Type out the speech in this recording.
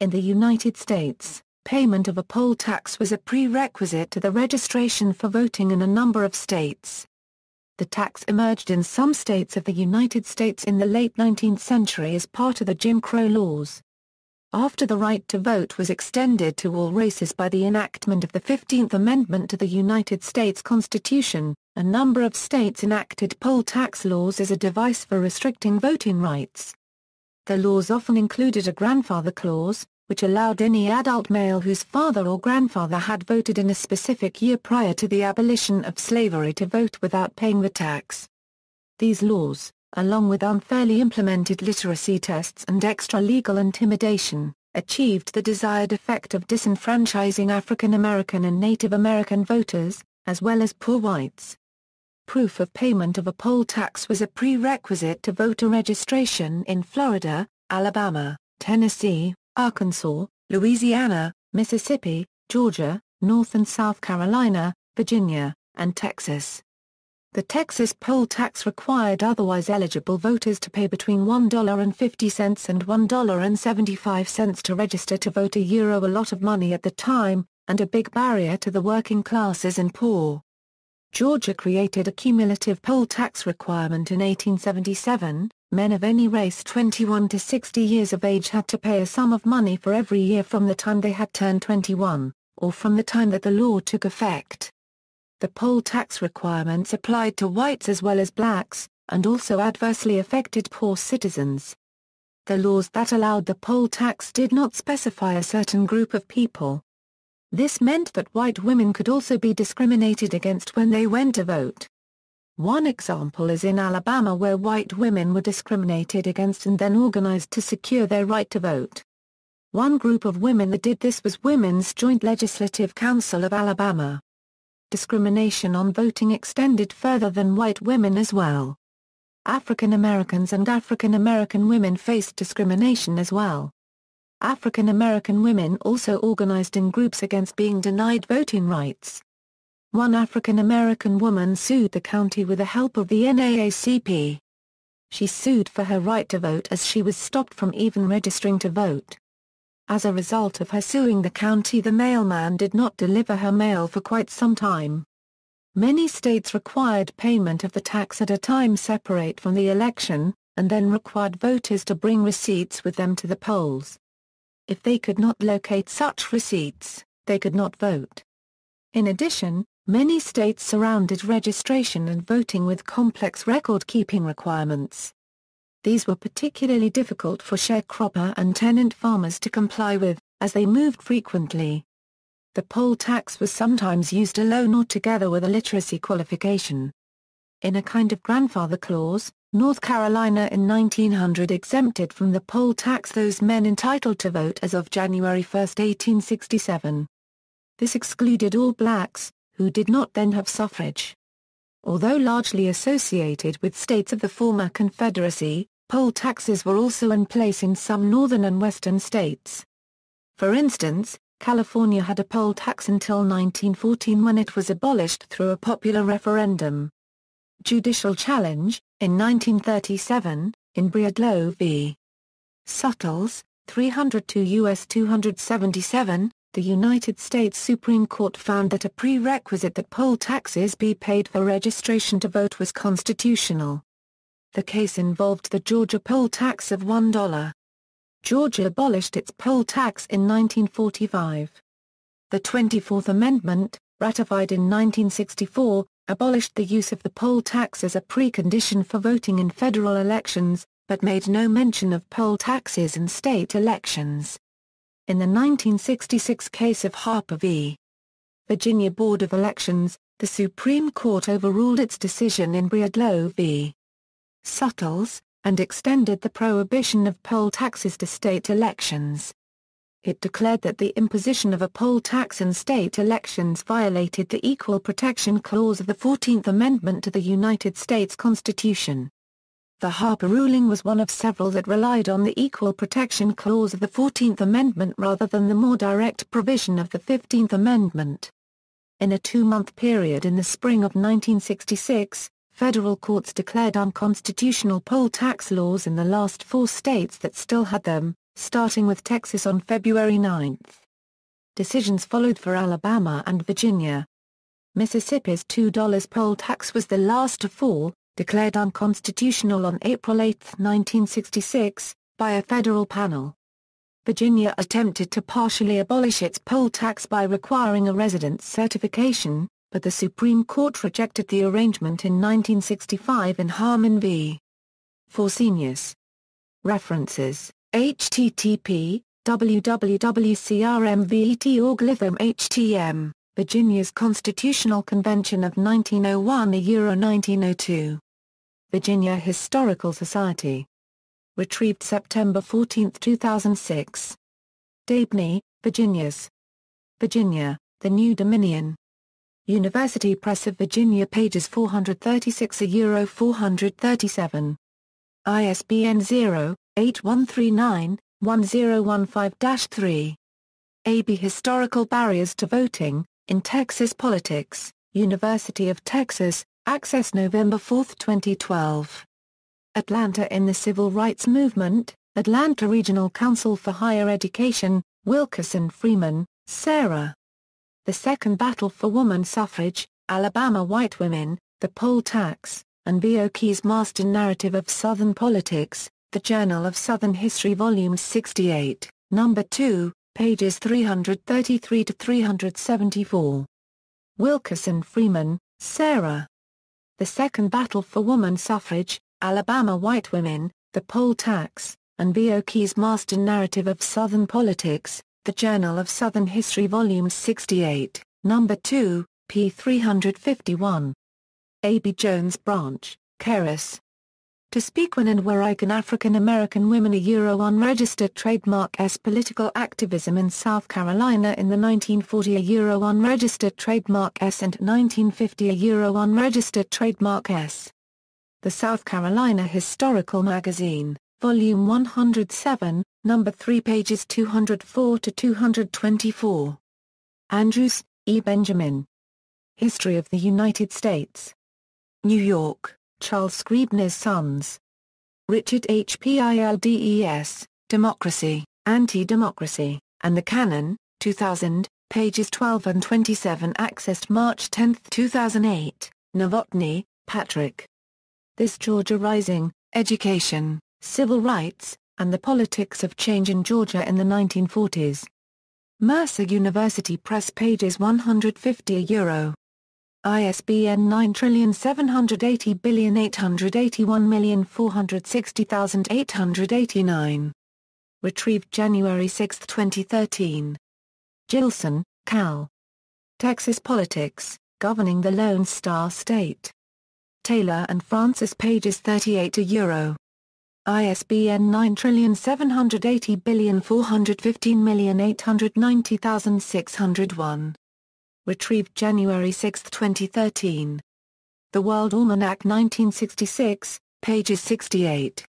In the United States, payment of a poll tax was a prerequisite to the registration for voting in a number of states. The tax emerged in some states of the United States in the late 19th century as part of the Jim Crow laws. After the right to vote was extended to all races by the enactment of the 15th Amendment to the United States Constitution, a number of states enacted poll tax laws as a device for restricting voting rights. The laws often included a grandfather clause, which allowed any adult male whose father or grandfather had voted in a specific year prior to the abolition of slavery to vote without paying the tax. These laws, along with unfairly implemented literacy tests and extra-legal intimidation, achieved the desired effect of disenfranchising African American and Native American voters, as well as poor whites. Proof of payment of a poll tax was a prerequisite to voter registration in Florida, Alabama, Tennessee, Arkansas, Louisiana, Mississippi, Georgia, North and South Carolina, Virginia, and Texas. The Texas poll tax required otherwise eligible voters to pay between $1.50 and $1.75 to register to vote, a lot of money at the time, and a big barrier to the working classes and poor. Georgia created a cumulative poll tax requirement in 1877. Men of any race 21 to 60 years of age had to pay a sum of money for every year from the time they had turned 21, or from the time that the law took effect. The poll tax requirements applied to whites as well as blacks, and also adversely affected poor citizens. The laws that allowed the poll tax did not specify a certain group of people. This meant that white women could also be discriminated against when they went to vote. One example is in Alabama, where white women were discriminated against and then organized to secure their right to vote. One group of women that did this was Women's Joint Legislative Council of Alabama. Discrimination on voting extended further than white women as well. African Americans and African American women faced discrimination as well. African American women also organized in groups against being denied voting rights. One African American woman sued the county with the help of the NAACP. She sued for her right to vote as she was stopped from even registering to vote. As a result of her suing the county, the mailman did not deliver her mail for quite some time. Many states required payment of the tax at a time separate from the election, and then required voters to bring receipts with them to the polls. If they could not locate such receipts, they could not vote. In addition, many states surrounded registration and voting with complex record-keeping requirements. These were particularly difficult for sharecropper and tenant farmers to comply with, as they moved frequently. The poll tax was sometimes used alone or together with a literacy qualification. In a kind of grandfather clause, North Carolina in 1900 exempted from the poll tax those men entitled to vote as of January 1, 1867. This excluded all blacks, who did not then have suffrage. Although largely associated with states of the former Confederacy, poll taxes were also in place in some northern and western states. For instance, California had a poll tax until 1914, when it was abolished through a popular referendum. Judicial challenge, in 1937, in Breedlove v. Suttles, 302 U.S. 277, the United States Supreme Court found that a prerequisite that poll taxes be paid for registration to vote was constitutional. The case involved the Georgia poll tax of $1. Georgia abolished its poll tax in 1945. The 24th Amendment, ratified in 1964, abolished the use of the poll tax as a precondition for voting in federal elections, but made no mention of poll taxes in state elections. In the 1966 case of Harper v. Virginia Board of Elections, the Supreme Court overruled its decision in Breedlove v. Suttles, and extended the prohibition of poll taxes to state elections. It declared that the imposition of a poll tax in state elections violated the Equal Protection Clause of the 14th Amendment to the United States Constitution. The Harper ruling was one of several that relied on the Equal Protection Clause of the 14th Amendment rather than the more direct provision of the 15th Amendment. In a two-month period in the spring of 1966, federal courts declared unconstitutional poll tax laws in the last four states that still had them, starting with Texas on February 9. Decisions followed for Alabama and Virginia. Mississippi's $2 poll tax was the last to fall, declared unconstitutional on April 8, 1966, by a federal panel. Virginia attempted to partially abolish its poll tax by requiring a residence certification, but the Supreme Court rejected the arrangement in 1965 in Harmon v. Forsenius. References: http www.crmvet.org/htm, Virginia's Constitutional Convention of 1901–1902. Virginia Historical Society. Retrieved September 14, 2006. Dabney, Virginia's. Virginia, The New Dominion. University Press of Virginia, pages 436–437. ISBN 0-8139-1015-3. A.B. Historical Barriers to Voting, in Texas Politics, University of Texas, Access November 4, 2012. Atlanta in the Civil Rights Movement, Atlanta Regional Council for Higher Education, Wilkerson Freeman, Sarah. The Second Battle for Woman Suffrage, Alabama White Women, The Poll Tax, and B. O'Keefe's Marston Narrative of Southern Politics, The Journal of Southern History Volume 68, No. 2, pages 333–374. Wilkerson Freeman, Sarah. The Second Battle for Woman Suffrage, Alabama White Women, The Poll Tax, and B. O'Keefe's Marston Narrative of Southern Politics, The Journal of Southern History Volume 68, No. 2, p. 351. A. B. Jones Branch, Keris. To Speak When and Where Can African American Women Unregistered Trademark S. Political Activism in South Carolina in the 1940 Unregistered Trademark S and 1950 Unregistered Trademark S. The South Carolina Historical Magazine, Volume 107, No. 3, pages 204–224. Andrews, E. Benjamin. History of the United States. New York, Charles Scribner's Sons. Richard H. Pildes, Democracy, Anti-Democracy, and the Canon, 2000, pages 12 and 27. Accessed March 10, 2008, Novotny, Patrick. This Georgia Rising, Education, Civil Rights, and the Politics of Change in Georgia in the 1940s. Mercer University Press, pages 150 €. ISBN 9780881460889. Retrieved January 6, 2013. Gilson, Cal. Texas Politics, Governing the Lone Star State. Taylor and Francis, pages 38 €. ISBN 9780415890601. Retrieved January 6, 2013. The World Almanac 1966, pages 68.